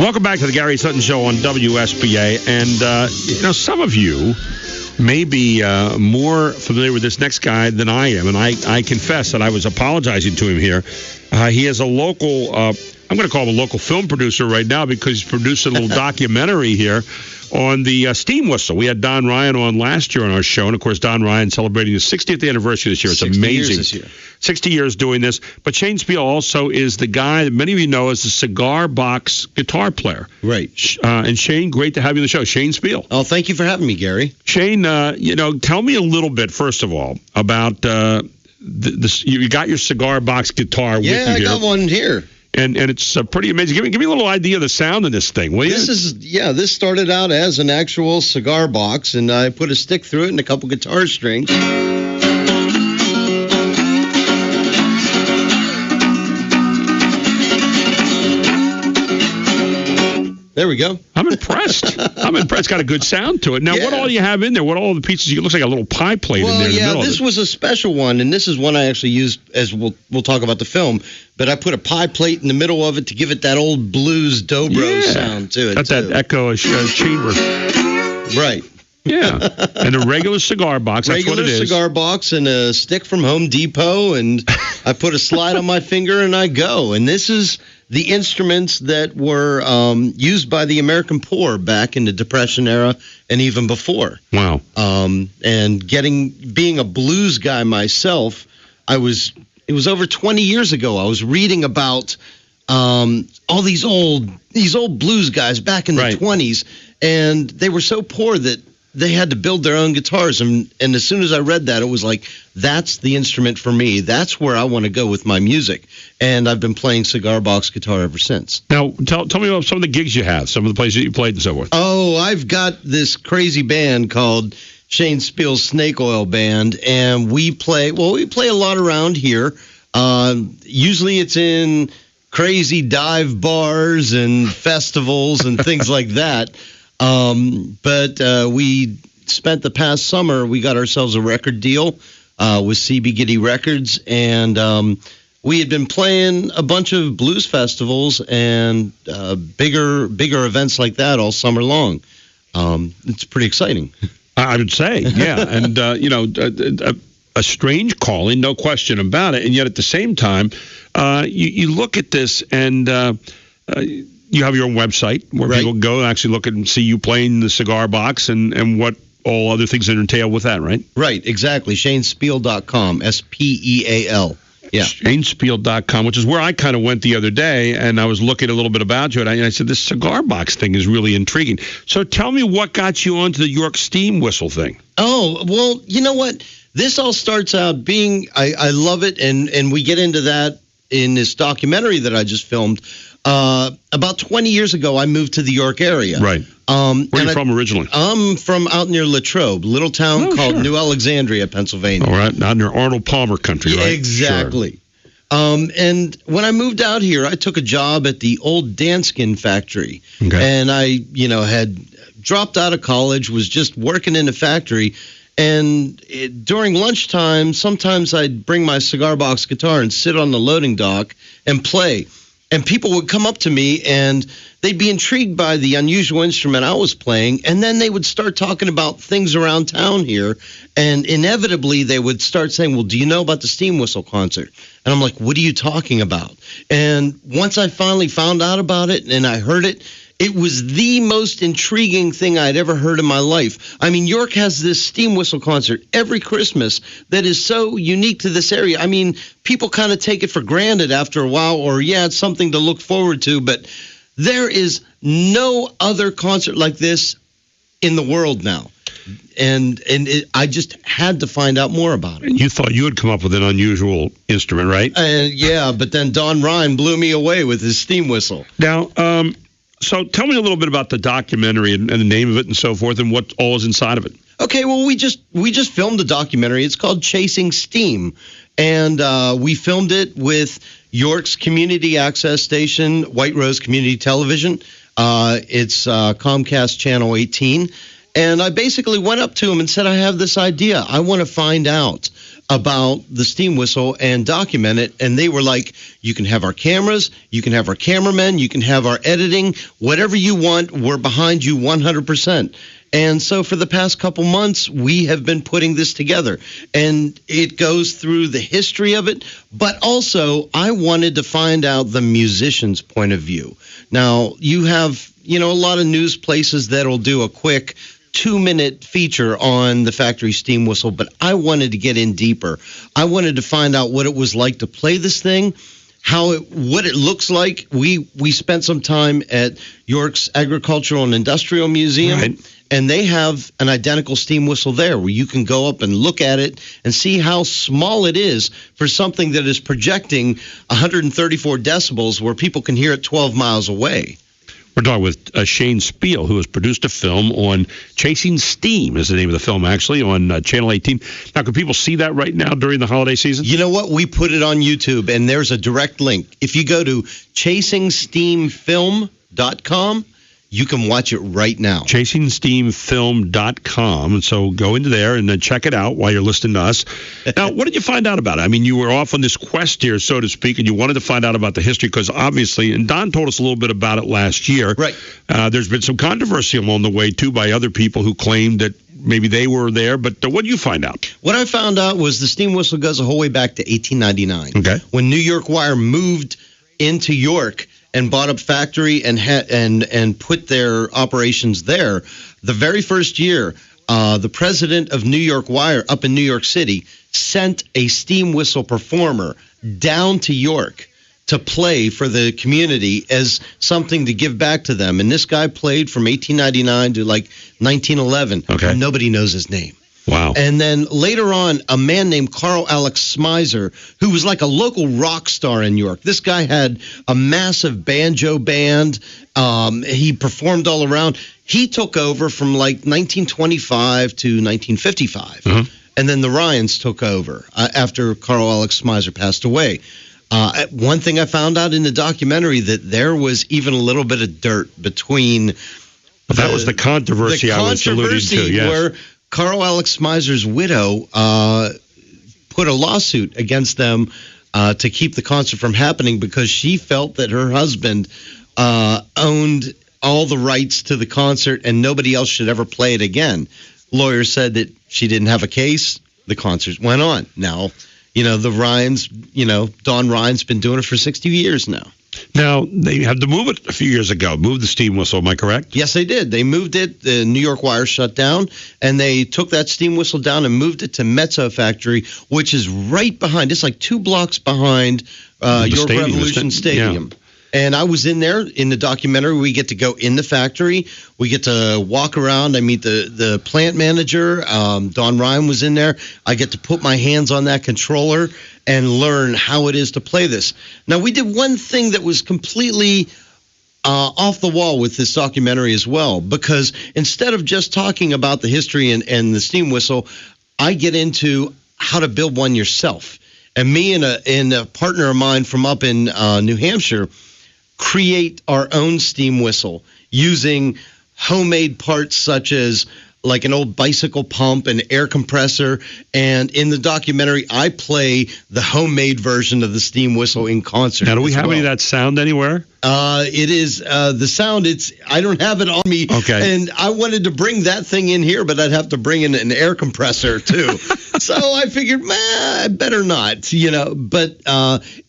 Welcome back to the Gary Sutton Show on WSBA. And, some of you may be more familiar with this next guy than I am. And I confess that I was apologizing to him here. He is a local, I'm going to call him a local film producer right now because he's producing a little documentary here on the steam whistle. We had Don Ryan on last year on our show. And, of course, Don Ryan celebrating his 60th anniversary this year. It's amazing. 60 years this year. 60 years doing this. But Shane Speal also is the guy that many of you know as the cigar box guitar player. Right. And Shane, great to have you on the show. Shane Speal. Oh, thank you for having me, Gary. Shane, tell me a little bit, first of all, about you got your cigar box guitar with you here. Yeah, I got one here. And it's pretty amazing. Give me a little idea of the sound of this thing, will you? This started out as an actual cigar box, and I put a stick through it and a couple guitar strings. There we go. I'm impressed. Got a good sound to it. Now, What all do you have in there? What all the pieces? It looks like a little pie plate in there in the middle. This was a special one, and this is one I actually used as we'll talk about the film. But I put a pie plate in the middle of it to give it that old blues dobro sound to it. Got that echo chamber. Right. Yeah. And a regular cigar box. That's what it is. Regular cigar box and a stick from Home Depot, and I put a slide on my finger and I go. And this is the instruments that were used by the American poor back in the Depression era and even before. Wow. And being a blues guy myself, it was over 20 years ago. I was reading about all these old blues guys back in the 20s, and they were so poor that they had to build their own guitars. And as soon as I read that, it was like, that's the instrument for me. That's where I want to go with my music. And I've been playing cigar box guitar ever since. Now, tell me about some of the gigs you have, some of the places that you played and so forth. Oh, I've got this crazy band called Shane Speal's Snake Oil Band, and we play a lot around here. Usually it's in crazy dive bars and festivals and things like that. But we spent the past summer, we got ourselves a record deal with CB Giddy Records, and we had been playing a bunch of blues festivals and bigger events like that all summer long. It's pretty exciting. I would say, yeah. And, a strange calling, no question about it. And yet at the same time, you look at this and you have your own website where people go and actually look and see you playing the cigar box and what all other things that entail with that, right? Right, exactly. ShaneSpeal.com, SPEAL. Yeah. ShaneSpeal.com, which is where I kind of went the other day, and I was looking a little bit about you, and I said, this cigar box thing is really intriguing. So tell me what got you onto the York steam whistle thing. Oh, well, you know what? This all starts out being, I love it, and we get into that in this documentary that I just filmed. About 20 years ago, I moved to the York area. Right. Where are you from originally? I'm from out near Latrobe, little town called New Alexandria, Pennsylvania. All right, out near Arnold Palmer country, right? Exactly. Sure. And when I moved out here, I took a job at the old Danskin factory. Okay. And I, had dropped out of college, was just working in the factory. And during lunchtime, sometimes I'd bring my cigar box guitar and sit on the loading dock and play. And people would come up to me and they'd be intrigued by the unusual instrument I was playing. And then they would start talking about things around town here. And inevitably they would start saying, well, do you know about the steam whistle concert? And I'm like, what are you talking about? And once I finally found out about it and I heard it, it was the most intriguing thing I'd ever heard in my life. I mean, York has this steam whistle concert every Christmas that is so unique to this area. I mean, people kind of take it for granted after a while, or, it's something to look forward to. But there is no other concert like this in the world now. And I just had to find out more about it. And you thought you had come up with an unusual instrument, right? But then Don Ryan blew me away with his steam whistle. Now, so tell me a little bit about the documentary and the name of it and so forth and what all is inside of it. Okay, well, we just filmed a documentary. It's called Chasing Steam, and we filmed it with York's community access station, White Rose Community Television. It's Comcast Channel 18. And I basically went up to him and said, I have this idea. I want to find out about the steam whistle and document it. And they were like, you can have our cameras, you can have our cameramen, you can have our editing, whatever you want, we're behind you 100%. And so for the past couple months, we have been putting this together. And it goes through the history of it, but also I wanted to find out the musician's point of view. Now, you have, a lot of news places that'll do a quick 2-minute feature on the factory steam whistle, but I wanted to get in deeper. I wanted to find out what it was like to play this thing, what it looks like. We spent some time at York's Agricultural and Industrial Museum, right, and they have an identical steam whistle there where you can go up and look at it and see how small it is for something that is projecting 134 decibels where people can hear it 12 miles away. We're talking with Shane Speal, who has produced a film on Chasing Steam, is the name of the film, actually, on Channel 18. Now, can people see that right now during the holiday season? You know what? We put it on YouTube, and there's a direct link. If you go to ChasingSteamFilm.com, you can watch it right now. ChasingSteamFilm.com. And so go into there and then check it out while you're listening to us. Now, what did you find out about it? I mean, you were off on this quest here, so to speak, and you wanted to find out about the history because obviously, and Don told us a little bit about it last year. Right. There's been some controversy along the way, too, by other people who claimed that maybe they were there. But what did you find out? What I found out was the steam whistle goes the whole way back to 1899. Okay. When New York Wire moved into York and bought up factory and put their operations there. The very first year, the president of New York Wire up in New York City sent a steam whistle performer down to York to play for the community as something to give back to them. And this guy played from 1899 to like 1911. Okay. Nobody knows his name. Wow. And then later on, a man named Carl Alex Smizer, who was like a local rock star in New York. This guy had a massive banjo band. He performed all around. He took over from like 1925 to 1955. Uh-huh. And then the Ryans took over after Carl Alex Smizer passed away. One thing I found out in the documentary that there was even a little bit of dirt between. That was the controversy I was alluding to, yes. Where Carl Alex Smizer's widow put a lawsuit against them to keep the concert from happening because she felt that her husband owned all the rights to the concert and nobody else should ever play it again. Lawyers said that she didn't have a case. The concert went on. Now, the Ryans, Don Ryan's been doing it for 60 years now. Now, they had to move it a few years ago, move the steam whistle, am I correct? Yes, they did. They moved it. The New York Wire shut down, and they took that steam whistle down and moved it to Mezzo Factory, which is right behind. It's like 2 blocks behind York Revolution Stadium. Yeah. And I was in there in the documentary. We get to go in the factory. We get to walk around. I meet the plant manager. Don Ryan was in there. I get to put my hands on that controller and learn how it is to play this. Now, we did one thing that was completely off the wall with this documentary as well, because instead of just talking about the history and the steam whistle, I get into how to build one yourself. And me and a partner of mine from up in New Hampshire create our own steam whistle using homemade parts such as like an old bicycle pump, an air compressor, and in the documentary, I play the homemade version of the steam whistle in concert. Now, do we have any of that sound anywhere? It is the sound. I don't have it on me. Okay. And I wanted to bring that thing in here, but I'd have to bring in an air compressor too. So I figured, I better not. But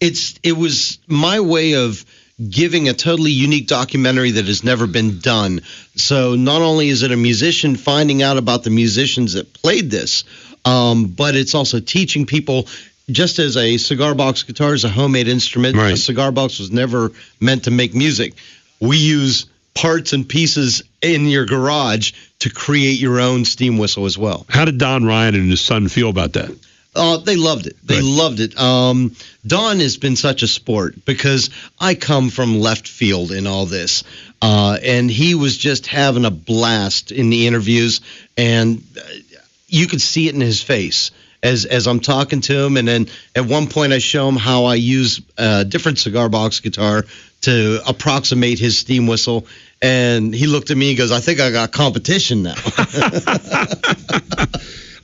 it was my way of giving a totally unique documentary that has never been done. So not only is it a musician finding out about the musicians that played this, but it's also teaching people, just as a cigar box guitar is a homemade instrument, right. A cigar box was never meant to make music. We use parts and pieces in your garage to create your own steam whistle as well. How did Don Ryan and his son feel about that? They loved it. They loved it. Don has been such a sport because I come from left field in all this. And he was just having a blast in the interviews. And you could see it in his face as I'm talking to him. And then at one point I show him how I use a different cigar box guitar to approximate his steam whistle. And he looked at me and goes, I think I got competition now.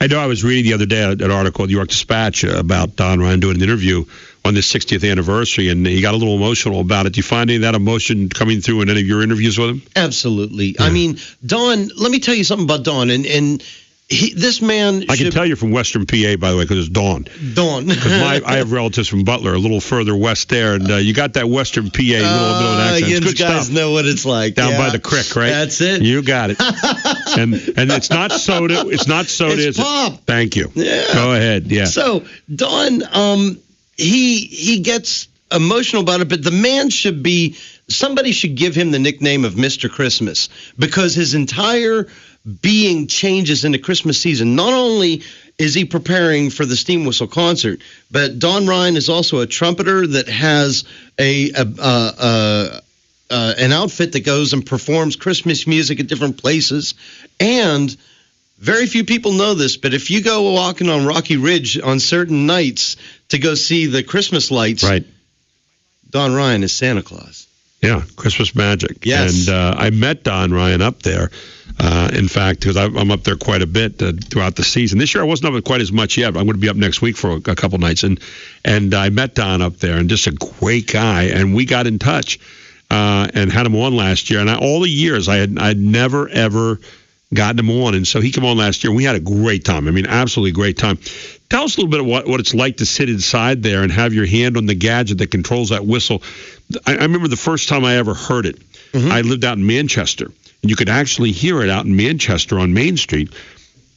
I know I was reading the other day an article in the York Dispatch about Don Ryan doing an interview on this 60th anniversary, and he got a little emotional about it. Do you find any of that emotion coming through in any of your interviews with him? Absolutely. Yeah. I mean, Don, let me tell you something about Don, and this man. I can tell you're from Western PA, by the way, because it's Dawn. Because I have relatives from Butler, a little further west there, and you got that Western PA little bit of an accent. You good guys stuff. know what it's like down by the creek, right? That's it. You got it. and it's not soda. It's not soda. It's pop. Thank you. Yeah. Go ahead. Yeah. So Don, he gets emotional about it, but the man should be. Somebody should give him the nickname of Mr. Christmas, because his entire being changes in the Christmas season. Not only is he preparing for the Steam Whistle concert, but Don Ryan is also a trumpeter that has an outfit that goes and performs Christmas music at different places. And very few people know this, but if you go walking on Rocky Ridge on certain nights to go see the Christmas lights, right, Don Ryan is Santa Claus. Yeah, Christmas magic. Yes. And I met Don Ryan up there, in fact, because I'm up there quite a bit throughout the season. This year I wasn't up quite as much yet, but I'm going to be up next week for a couple nights. And I met Don up there, and just a great guy. And we got in touch and had him on last year. And all the years I'd never, ever gotten him on. And so he came on last year, and we had a great time. I mean, absolutely great time. Tell us a little bit of what it's like to sit inside there and have your hand on the gadget that controls that whistle. I remember the first time I ever heard it. Mm-hmm. I lived out in Manchester, and you could actually hear it out in Manchester on Main Street.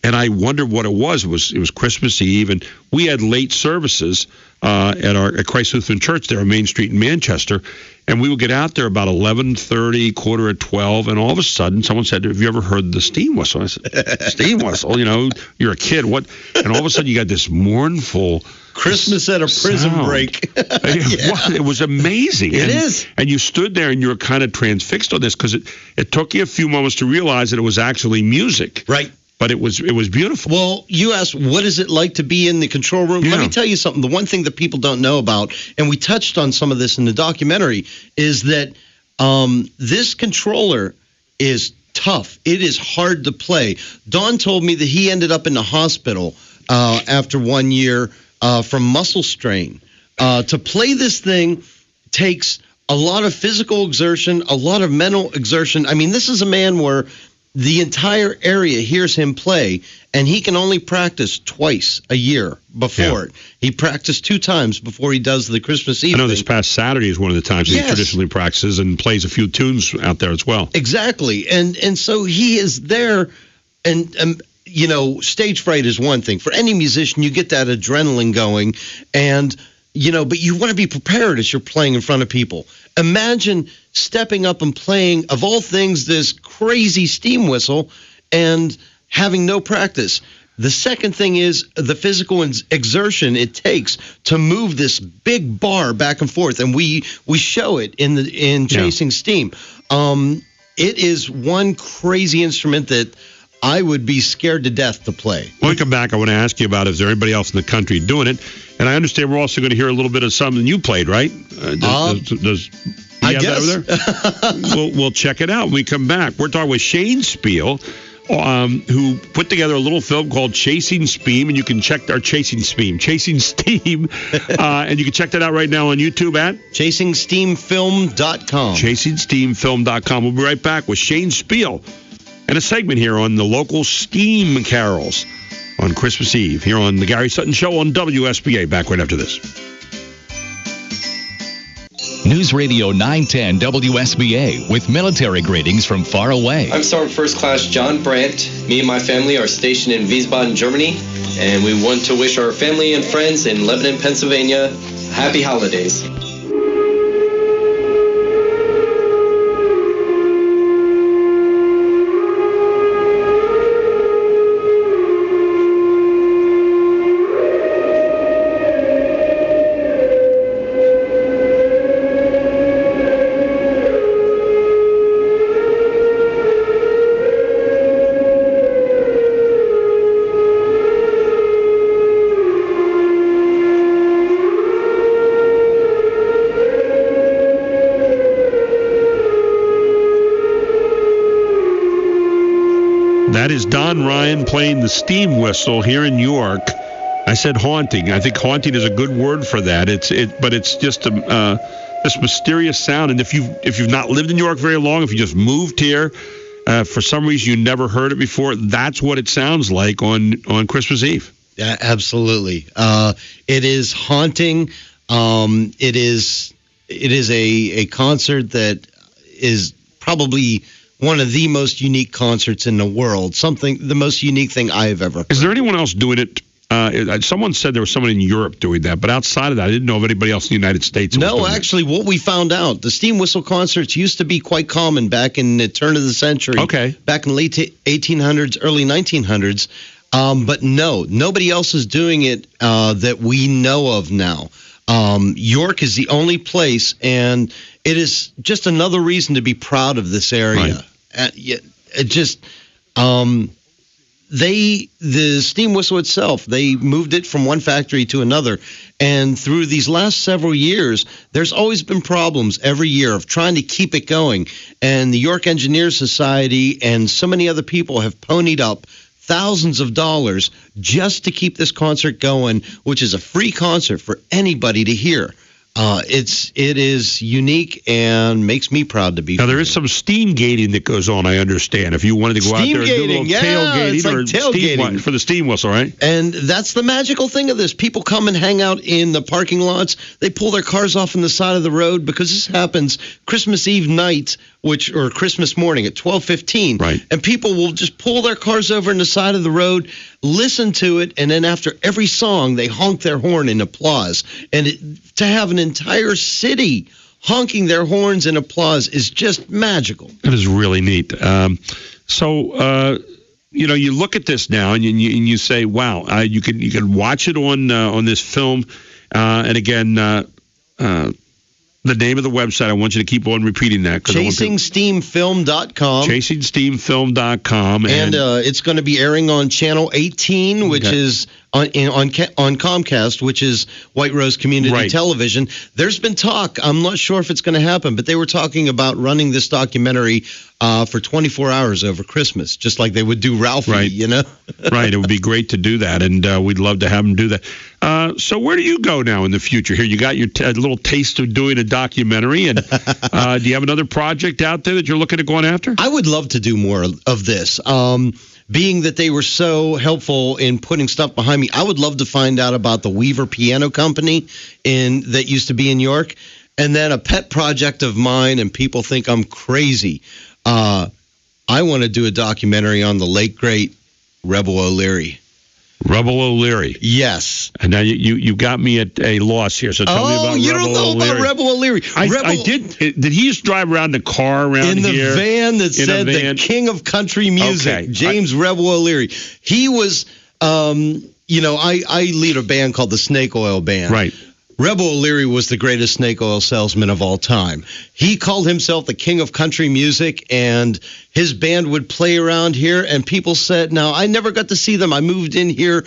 And I wondered what it was. It was Christmas Eve, and we had late services at Christ Lutheran Church there on Main Street in Manchester. And we would get out there about 11:30, 11:45, and all of a sudden someone said, "Have you ever heard the steam whistle?" I said, "Steam whistle? You know, you're a kid. What?" And all of a sudden you got this mournful Christmas at a prison sound. break. It was amazing. It is. And you stood there and you were kind of transfixed on this, because it took you a few moments to realize that it was actually music. Right. But it was beautiful. Well, you asked, what is it like to be in the control room? Yeah. Let me tell you something. The one thing that people don't know about, and we touched on some of this in the documentary, is that this controller is tough. It is hard to play. Don told me that he ended up in the hospital after 1 year from muscle strain. To play this thing takes a lot of physical exertion, a lot of mental exertion. I mean, this is a man where the entire area hears him play, and he can only practice twice a year before it. He practiced 2 times before he does the Christmas Eve. I know this past Saturday is one of the times he traditionally practices and plays a few tunes out there as well. Exactly. And so he is there, and you know, stage fright is one thing. For any musician, you get that adrenaline going, and you know, but you want to be prepared as you're playing in front of people. Imagine stepping up and playing, of all things, this crazy steam whistle and having no practice. The second thing is the physical exertion it takes to move this big bar back and forth, and we show it in Chasing Steam. It is one crazy instrument that I would be scared to death to play. When we come back, I want to ask you about, is there anybody else in the country doing it? And I understand we're also going to hear a little bit of something you played, right? I guess. That over there? We'll check it out when we come back. We're talking with Shane Speal, who put together a little film called Chasing Steam, and you can check our Chasing Steam, and you can check that out right now on YouTube at ChasingSteamFilm.com. ChasingSteamFilm.com. We'll be right back with Shane Speal and a segment here on the local steam carols on Christmas Eve here on the Gary Sutton Show on WSBA. Back right after this. News Radio 910 WSBA with military greetings from far away. I'm Sergeant First Class John Brandt. Me and my family are stationed in Wiesbaden, Germany, and we want to wish our family and friends in Lebanon, Pennsylvania, happy holidays. That is Don Ryan playing the steam whistle here in York. I said haunting. I think haunting is a good word for that. But it's just this mysterious sound. And if you've not lived in York very long, if you just moved here, for some reason you never heard it before, that's what it sounds like on Christmas Eve. Yeah, absolutely. It is haunting. It is a concert that is probably one of the most unique concerts in the world. The most unique thing I have ever heard. Is there anyone else doing it? Someone said there was someone in Europe doing that, but outside of that, I didn't know of anybody else in the United States. No, actually, what we found out, the steam whistle concerts used to be quite common back in the turn of the century. Okay. Back in the late 1800s, early 1900s. But no, nobody else is doing it that we know of now. York is the only place, and it is just another reason to be proud of this area. Right. The steam whistle itself, they moved it from one factory to another. And through these last several years, there's always been problems every year of trying to keep it going. And the York Engineers Society and so many other people have ponied up thousands of dollars just to keep this concert going, which is a free concert for anybody to hear. It is unique and makes me proud to be. Now, there is some steam gating that goes on, I understand. If you wanted to go out there and do a little tailgating, it's like tailgating for the steam whistle, right? And that's the magical thing of this. People come and hang out in the parking lots. They pull their cars off on the side of the road because this happens Christmas Eve night, or Christmas morning at 12:15. Right. And people will just pull their cars over on the side of the road, listen to it, and then after every song, they honk their horn in applause. And to have an entire city honking their horns in applause is just magical. It is really neat. You look at this now and you say, wow, you can watch it on this film. And again, the name of the website, I want you to keep on repeating that. ChasingSteamFilm.com. ChasingSteamFilm.com. And it's going to be airing on Channel 18, which is on Comcast, which is White Rose Community Television. There's been talk. I'm not sure if it's going to happen, but they were talking about running this documentary for 24 hours over Christmas, just like they would do Ralphie, you know? Right. It would be great to do that, and we'd love to have them do that. So where do you go now in the future? Here, you got your little taste of doing a documentary, and do you have another project out there that you're looking at going after? I would love to do more of this. Being that they were so helpful in putting stuff behind me, I would love to find out about the Weaver Piano Company that used to be in York. And then a pet project of mine, and people think I'm crazy. I want to do a documentary on the late, great Rebel O'Leary. Rebel O'Leary. Yes. And now you got me at a loss here. So tell me about Rebel O'Leary. Oh, you don't know about Rebel O'Leary. I did. Did he just drive around the car around in the here? Van that said the King of Country Music, James Rebel O'Leary. He was, I lead a band called the Snake Oil Band. Right. Rebel O'Leary was the greatest snake oil salesman of all time. He called himself the King of Country Music, and his band would play around here, and people said, now, I never got to see them. I moved in here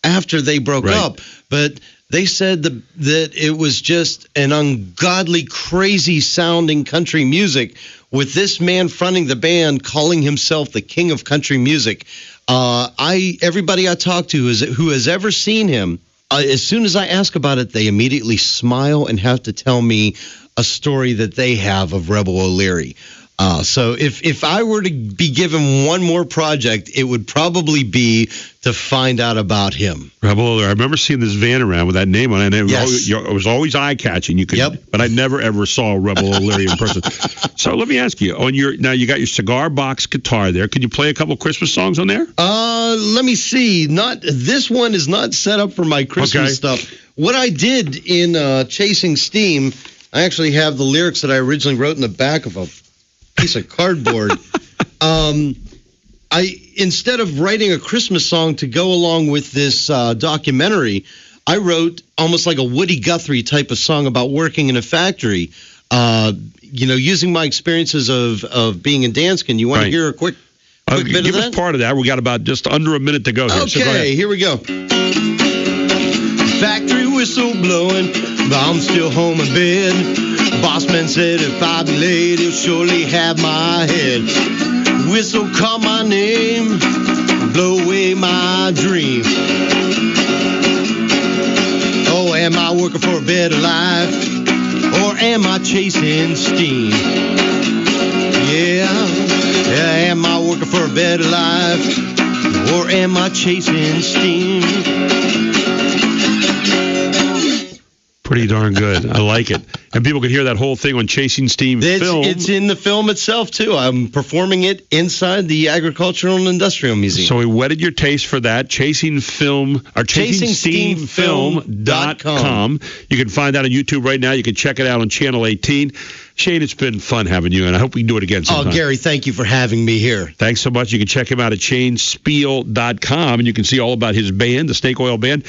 after they broke up, but they said that it was just an ungodly, crazy-sounding country music with this man fronting the band calling himself the King of Country Music. Everybody I talk to who has ever seen him, as soon as I ask about it, they immediately smile and have to tell me a story that they have of Rebel O'Leary. So if I were to be given one more project, it would probably be to find out about him. Rebel O'Leary. I remember seeing this van around with that name on it. And it was always eye-catching. But I never, ever saw Rebel O'Leary in person. So let me ask you, now you got your cigar box guitar there. Could you play a couple Christmas songs on there? Let me see. This one is not set up for my Christmas stuff. What I did in Chasing Steam, I actually have the lyrics that I originally wrote in the back of a piece of cardboard. Instead of writing a Christmas song to go along with this documentary, I wrote almost like a Woody Guthrie type of song about working in a factory. Using my experiences of being in Danskin. You want to hear a quick bit of that? Give us part of that. We got about just under a minute to go here. Okay, here we go. Factory whistle blowing, but I'm still home in bed. Boss man said if I be late, he'll surely have my head. whistle, call my name, blow away my dream. Oh, am I working for a better life, or am I chasing steam? Yeah, am I working for a better life, or am I chasing steam? Pretty darn good. I like it. And people can hear that whole thing on Chasing Steam film. It's in the film itself, too. I'm performing it inside the Agricultural and Industrial Museum. So we whetted your taste for that. ChasingSteamFilm.com. You can find that on YouTube right now. You can check it out on Channel 18. Shane, it's been fun having you, and I hope we can do it again sometime. Oh, Gary, thank you for having me here. Thanks so much. You can check him out at ShaneSpeal.com, and you can see all about his band, the Snake Oil Band.